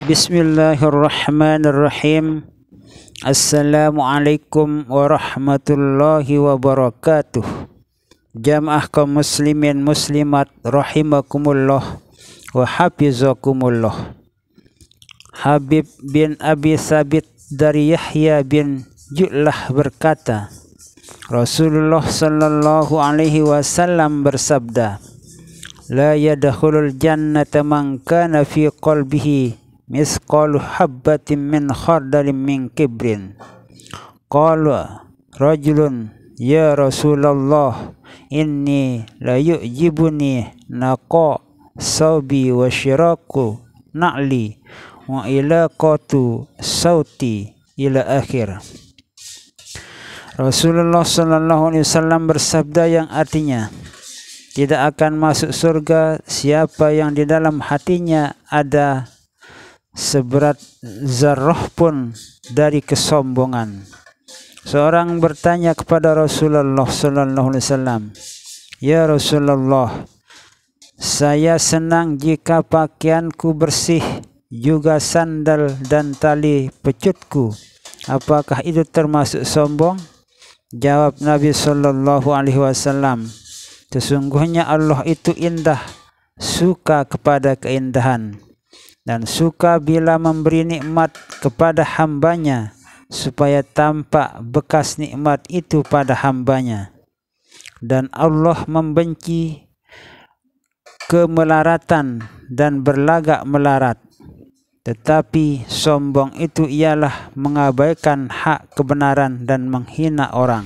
Bismillahirrahmanirrahim. Assalamualaikum warahmatullahi wabarakatuh. Jamaah kaum muslimin muslimat rahimakumullah wa hafizakumullah. Habib bin Abi Thabit dari Yahya bin Ju'lah berkata, Rasulullah sallallahu alaihi wasallam bersabda, la yadkhulul jannata man kana fi qalbihi misqalu habbatin min khardalin min kibrin. Qala rajulun ya Rasulullah inni la yu'jibuni naqa sawbi wa syiraku na'li wa ilaqatu sauti ila akhir. Rasulullah sallallahu alaihi wasallam bersabda yang artinya, tidak akan masuk surga siapa yang di dalam hatinya ada seberat zarrah pun dari kesombongan. Seorang bertanya kepada Rasulullah sallallahu alaihi wasallam, ya Rasulullah, saya senang jika pakaianku bersih, juga sandal dan tali pecutku. Apakah itu termasuk sombong? Jawab Nabi sallallahu alaihi wasallam, sesungguhnya Allah itu indah, suka kepada keindahan, dan suka bila memberi nikmat kepada hambanya, supaya tampak bekas nikmat itu pada hambanya. Dan Allah membenci kemelaratan dan berlagak melarat. Tetapi sombong itu ialah mengabaikan hak kebenaran dan menghina orang.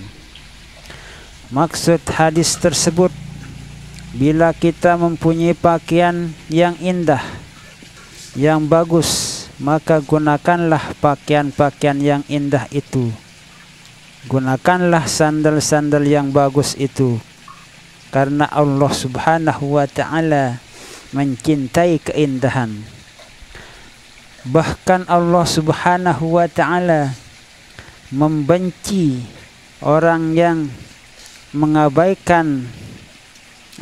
Maksud hadis tersebut, bila kita mempunyai pakaian yang indah, yang bagus, maka gunakanlah pakaian-pakaian yang indah itu. Gunakanlah sandal-sandal yang bagus itu, karena Allah subhanahu wa ta'ala mencintai keindahan. Bahkan Allah subhanahu wa ta'ala membenci orang yang mengabaikan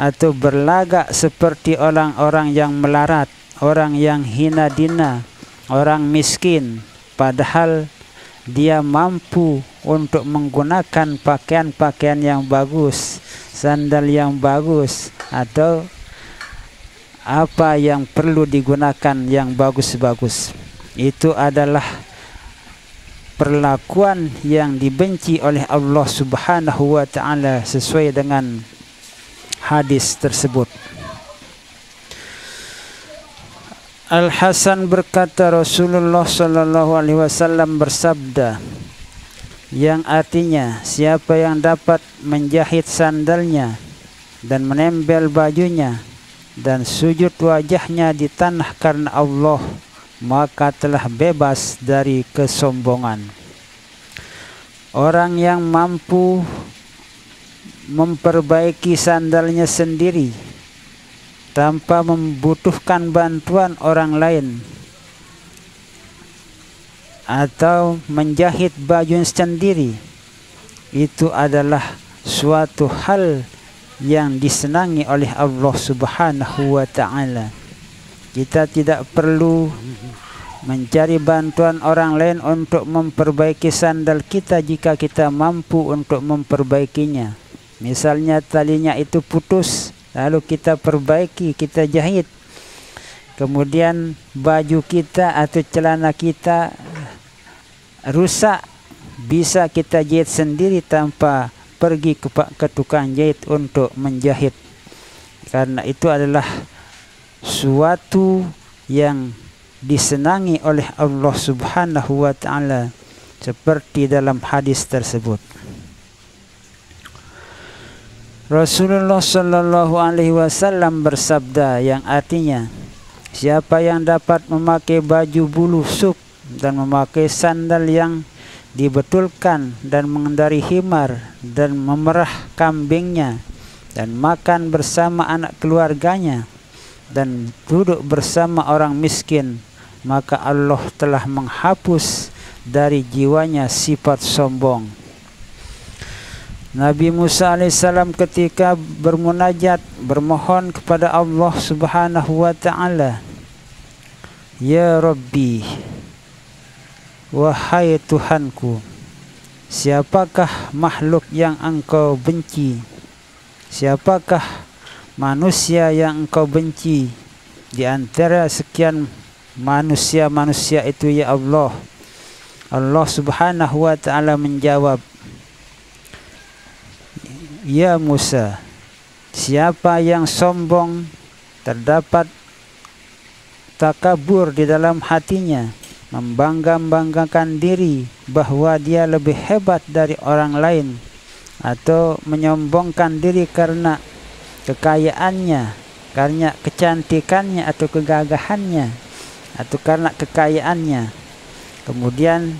atau berlagak seperti orang-orang yang melarat, orang yang hina dina, orang miskin, padahal dia mampu untuk menggunakan pakaian-pakaian yang bagus, sandal yang bagus, atau apa yang perlu digunakan yang bagus-bagus. Itu adalah perlakuan yang dibenci oleh Allah subhanahu wa ta'ala sesuai dengan hadis tersebut. Al-Hasan berkata, Rasulullah sallallahu alaihi wasallam bersabda, yang artinya siapa yang dapat menjahit sandalnya dan menempel bajunya dan sujud wajahnya di tanah karena Allah, maka telah bebas dari kesombongan. Orang yang mampu memperbaiki sandalnya sendiri tanpa membutuhkan bantuan orang lain, atau menjahit baju sendiri, itu adalah suatu hal yang disenangi oleh Allah subhanahu wa ta'ala. Kita tidak perlu mencari bantuan orang lain untuk memperbaiki sandal kita jika kita mampu untuk memperbaikinya. Misalnya talinya itu putus, lalu kita perbaiki, kita jahit. Kemudian baju kita atau celana kita rusak, bisa kita jahit sendiri tanpa pergi ke tukang jahit untuk menjahit. Karena itu adalah suatu yang disenangi oleh Allah subhanahu wa ta'ala, seperti dalam hadis tersebut. Rasulullah sallallahu alaihi wasallam bersabda yang artinya, siapa yang dapat memakai baju bulu suk dan memakai sandal yang dibetulkan dan mengendari himar dan memerah kambingnya dan makan bersama anak keluarganya dan duduk bersama orang miskin, maka Allah telah menghapus dari jiwanya sifat sombong. Nabi Musa alaihissalam ketika bermunajat, bermohon kepada Allah subhanahu wa ta'ala, Ya Rabbi, wahai Tuhanku, siapakah makhluk yang engkau benci? Siapakah manusia yang engkau benci di antara sekian manusia-manusia itu ya Allah? Allah Subhanahu wa ta'ala menjawab, ya Musa, siapa yang sombong, terdapat takabur di dalam hatinya, membangga-banggakan diri bahwa dia lebih hebat dari orang lain, atau menyombongkan diri karena kekayaannya, karena kecantikannya atau kegagahannya, atau karena kekayaannya. Kemudian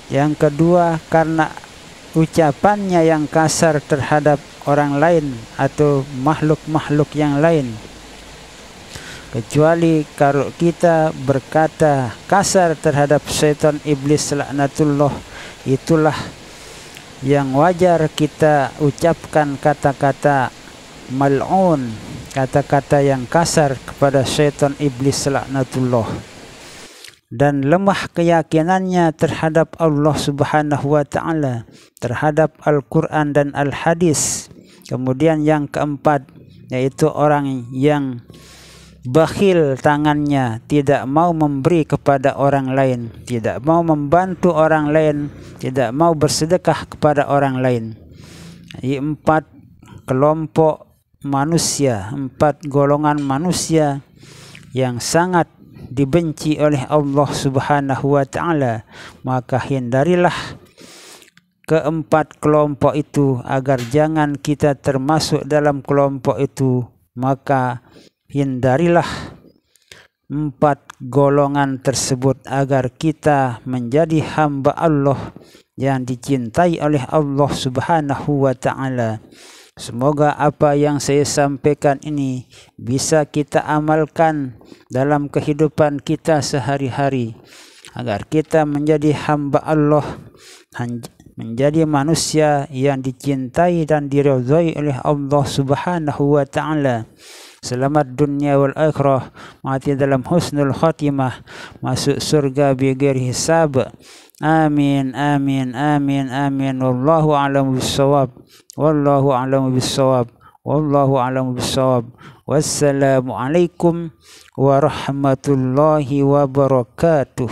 yang kedua, karena ucapannya yang kasar terhadap orang lain atau makhluk-makhluk yang lain. Kecuali kalau kita berkata kasar terhadap syaitan iblis laknatullah, itulah yang wajar kita ucapkan kata-kata mal'un, kata-kata yang kasar kepada syaitan iblis laknatullah. Dan lemah keyakinannya terhadap Allah Subhanahu wa ta'ala, terhadap Al-Quran dan Al-Hadis. Kemudian yang keempat, yaitu orang yang bakhil tangannya, tidak mau memberi kepada orang lain, tidak mau membantu orang lain, tidak mau bersedekah kepada orang lain. Ini 4 kelompok manusia, 4 golongan manusia yang sangat dibenci oleh Allah Subhanahu wa ta'ala. Maka hindarilah keempat kelompok itu agar jangan kita termasuk dalam kelompok itu. Maka hindarilah 4 golongan tersebut agar kita menjadi hamba Allah yang dicintai oleh Allah Subhanahu wa ta'ala. Semoga apa yang saya sampaikan ini bisa kita amalkan dalam kehidupan kita sehari-hari, agar kita menjadi hamba Allah, menjadi manusia yang dicintai dan diridhai oleh Allah Subhanahu wa ta'ala. Selamat dunia wal akhirah, mati dalam husnul khatimah, masuk surga bighairi hisab. Amin, amin, amin, amin. Wallahu a'lamu bissawab. Wallahu a'lamu bissawab. Wallahu a'lamu bissawab. Wassalamu alaikum warahmatullahi wabarakatuh.